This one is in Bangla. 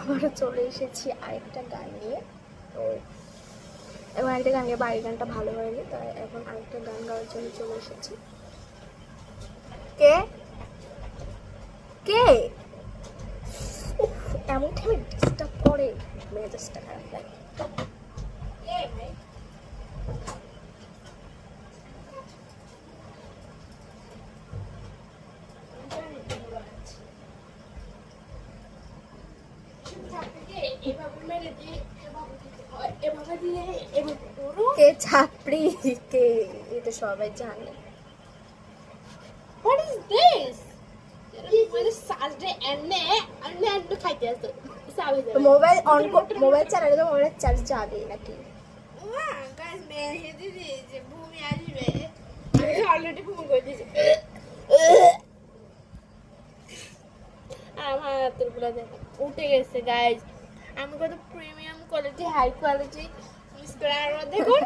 আবারও চলে এসেছি আরেকটা গান নিয়ে। তো এবং আরেকটা গান নিয়ে বাড়ির গানটা ভালো হয়নি, তাই এখন আরেকটা গান গাওয়ার জন্য চলে এসেছি। কে কে এমন টাইমে ডিস্টার্ব করে, মেজাজটা খারাপ লাগে। কে ছাপড়ি কে, এটা সবাই জানে। What is this? Mobile on, mobile চালালে তো মোবাইলের চার্জ যাবে নাকি? উঠে গেছে গাইজ। আমি কত প্রিমিয়াম কোয়ালিটি, হাই কোয়ালিটি দেখুন।